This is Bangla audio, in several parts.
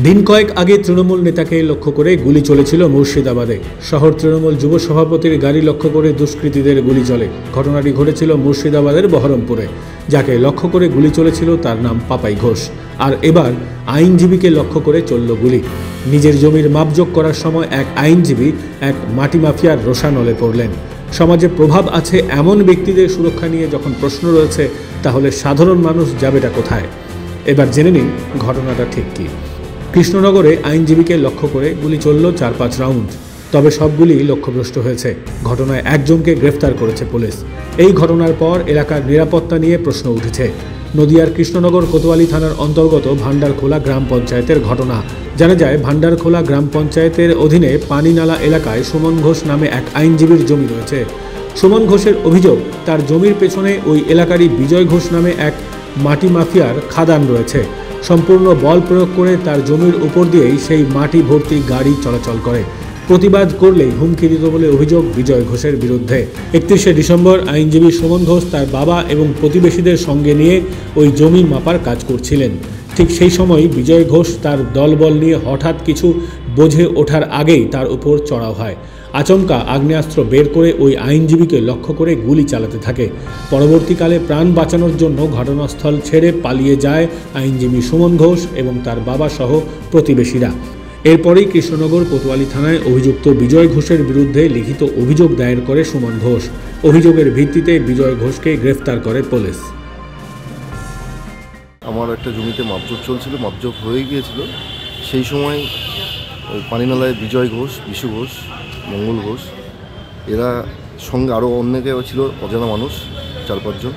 দিন কয়েক আগে তৃণমূল নেতাকে লক্ষ্য করে গুলি চলেছিল মুর্শিদাবাদে। শহর তৃণমূল যুব সভাপতির গাড়ি লক্ষ্য করে দুষ্কৃতীদের গুলি চলে। ঘটনাটি ঘটেছিল মুর্শিদাবাদের বহরমপুরে। যাকে লক্ষ্য করে গুলি চলেছিল তার নাম পাপাই ঘোষ। আর এবার আইনজীবীকে লক্ষ্য করে চলল গুলি। নিজের জমির মাপজোক করার সময় এক আইনজীবী এক মাটি মাফিয়ার রোষানলে পড়লেন। সমাজে প্রভাব আছে এমন ব্যক্তিদের সুরক্ষা নিয়ে যখন প্রশ্ন রয়েছে, তাহলে সাধারণ মানুষ যাবেটা কোথায়? এবার জেনে নিন ঘটনাটা ঠিক কী। কৃষ্ণনগরে আইনজীবীকে লক্ষ্য করে গুলি চলল 4-5 রাউন্ড। তবে সবগুলি লক্ষ্যভ্রষ্ট হয়েছে। ঘটনায় একজনকে গ্রেফতার করেছে পুলিশ। এই ঘটনার পর এলাকার নিরাপত্তা নিয়ে প্রশ্ন উঠেছে। নদিয়ার কৃষ্ণনগর কোতোয়ালি থানার অন্তর্গত ভান্ডারখোলা গ্রাম পঞ্চায়েতের ঘটনা। জানা যায়, ভান্ডারখোলা গ্রাম পঞ্চায়েতের অধীনে পানিনালা এলাকায় সুমন ঘোষ নামে এক আইনজীবীর জমি রয়েছে। সুমন ঘোষের অভিযোগ, তার জমির পেছনে ওই এলাকারই বিজয় ঘোষ নামে এক মাটি মাফিয়ার খাদান রয়েছে। সম্পূর্ণ বল প্রয়োগ করে তার জমির উপর দিয়েই সেই মাটি ভর্তি গাড়ি চলাচল করে। প্রতিবাদ করলেই হুমকি দিত বলে অভিযোগ বিজয় ঘোষের বিরুদ্ধে। 31শে ডিসেম্বর আইনজীবী সুমন ঘোষ তার বাবা এবং প্রতিবেশীদের সঙ্গে নিয়ে ওই জমি মাপার কাজ করছিলেন। ঠিক সেই সময় বিজয় ঘোষ তার দলবল নিয়ে হঠাৎ কিছু বোঝে ওঠার আগেই তার উপর চড়াও হয়। আচমকা আগ্নেয়াস্ত্র বের করে ওই আইনজীবীকে লক্ষ্য করে গুলি চালাতে থাকে। পরবর্তীকালে প্রাণ বাঁচানোর জন্য ঘটনাস্থল ছেড়ে পালিয়ে যায় আইনজীবী সুমন ঘোষ এবং তার বাবা সহ প্রতিবেশীরা। এরপরেই কৃষ্ণনগর কোতোয়ালি থানায় অভিযুক্ত বিজয় ঘোষের বিরুদ্ধে লিখিত অভিযোগ দায়ের করে সুমন ঘোষ। অভিযোগের ভিত্তিতে বিজয় ঘোষকে গ্রেফতার করে পুলিশ। আমার একটা জমিতে মাপজোক চলছিল, মাপজোক হয়ে গিয়েছিল। সেই সময় পানিনালায় বিজয় ঘোষ, বিশু ঘোষ, মঙ্গল ঘোষ, এরা সঙ্গে আরও অনেকে ছিল, অজানা মানুষ 4-5 জন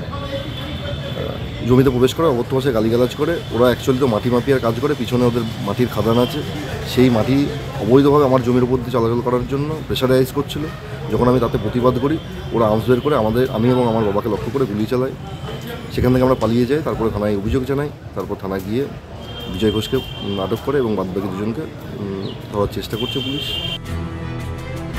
জমিতে প্রবেশ করে অবৈধ ভাষায় গালিগালাজ করে। ওরা অ্যাকচুয়ালি তো মাটি মাফিয়ার কাজ করে, পিছনে ওদের মাটির খাদান আছে। সেই মাটি অবৈধভাবে আমার জমির উপর দিয়ে চলাচল করার জন্য প্রেশারাইজ করছিল। যখন আমি তাতে প্রতিবাদ করি, ওরা আর্মস বের করে আমি এবং আমার বাবাকে লক্ষ্য করে গুলি চালায়। সেখান থেকে আমরা পালিয়ে যাই। তারপরে থানায় অভিযোগ জানাই। তারপর থানায় গিয়ে বিজয় ঘোষকে আটক করে এবং বাদবাকি দুজনকে ধরার চেষ্টা করছে পুলিশ।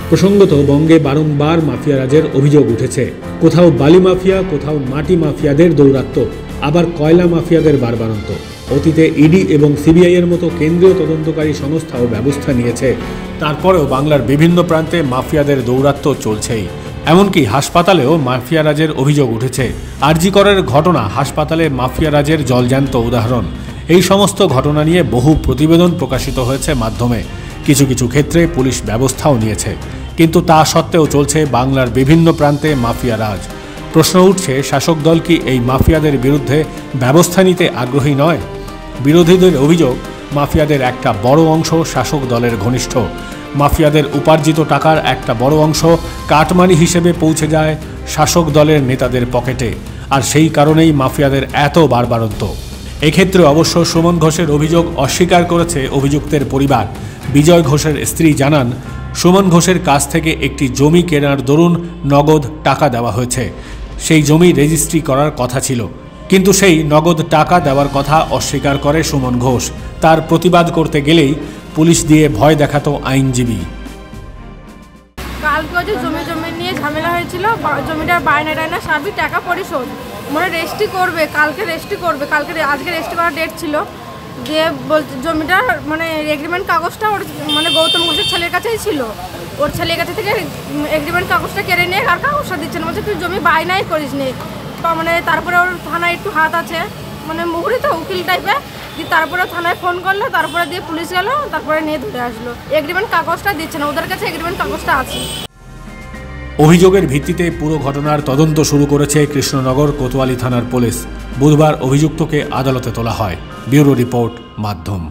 প্রসঙ্গত, বঙ্গে বারংবার মাফিয়া রাজের অভিযোগ উঠেছে। কোথাও বালি মাফিয়া, কোথাও মাটি মাফিয়াদের দৌরাত্ম্য, আবার কয়লা মাফিয়াদের বারবারন্ত। অতীতে ইডি এবং সিবিআইয়ের মতো কেন্দ্রীয় তদন্তকারী সংস্থাও ব্যবস্থা নিয়েছে। তারপরেও বাংলার বিভিন্ন প্রান্তে মাফিয়াদের দৌরাত্ম্য চলছেই। এমনকি হাসপাতালেও মাফিয়া রাজের অভিযোগ উঠেছে। আরজি করের ঘটনা হাসপাতালে মাফিয়া রাজের জলজ্যান্ত উদাহরণ। এই সমস্ত ঘটনা নিয়ে বহু প্রতিবেদন প্রকাশিত হয়েছে মাধ্যমে। কিছু কিছু ক্ষেত্রে পুলিশ ব্যবস্থাও নিয়েছে। কিন্তু তা সত্ত্বেও চলছে বাংলার বিভিন্ন প্রান্তে মাফিয়া রাজ। প্রশ্ন উঠছে, শাসক দল কি এই মাফিয়াদের বিরুদ্ধে ব্যবস্থা নিতে আগ্রহী নয়? বিরোধীদের অভিযোগ, মাফিয়াদের একটা বড় অংশ শাসক দলের ঘনিষ্ঠ। মাফিয়াদের উপার্জিত টাকার একটা বড় অংশ কাটমানি হিসেবে পৌঁছে যায় শাসক দলের নেতাদের পকেটে। আর সেই কারণেই মাফিয়াদের এত বাড়বাড়ন্ত। এক্ষেত্রে অবশ্য সুমন ঘোষের অভিযোগ অস্বীকার করেছে অভিযুক্তের পরিবার। বিজয় ঘোষের স্ত্রী জানান, সুমন ঘোষের কাছ থেকে একটি জমি কেনার দরুন নগদ টাকা দেওয়া হয়েছে। সেই জমি রেজিস্ট্রি করার কথা ছিল, কিন্তু সেই নগদ টাকা দেওয়ার কথা অস্বীকার করে সুমন ঘোষ। তার প্রতিবাদ করতে গেলেই পুলিশ দিয়ে ভয় দেখাতো আইনজীবী। কালকে যে জমি নিয়ে ঝামেলা হয়েছিল, জমিটার বায়না সবই টাকা পরিশোধ মানে রেজিস্ট্রি করবে, কালকে রেজিস্ট্রি করবে, আজকে রেজিস্ট্রি করার ডেট ছিল। দিয়ে জমিটার মানে এগ্রিমেন্ট কাগজটা ওর মানে গৌতম ঘোষের ছেলের কাছেই ছিল। ওর ছেলের কাছে থেকে এগ্রিমেন্ট কাগজটা কেড়ে নিয়ে আর কাগজটা দিচ্ছে না, বলছে তুই জমি বায়নাই করিস নি। মানে তারপরে ওর থানায় একটু হাত আছে, মানে মুহুরি তো উকিল টাইপের। দিয়ে তারপরে থানায় ফোন করলো, তারপরে দিয়ে পুলিশ গেল, তারপরে নিয়ে ধরে আসলো। এগ্রিমেন্ট কাগজটা দিচ্ছে না, ওদের কাছে এগ্রিমেন্ট কাগজটা আছে। অভিযোগের ভিত্তিতে পুরো ঘটনার তদন্ত শুরু করেছে কৃষ্ণনগর কোতোয়ালি থানার পুলিশ। বুধবার অভিযুক্তকে আদালতে তোলা হয়। ব্যুরো রিপোর্ট, মাধ্যম।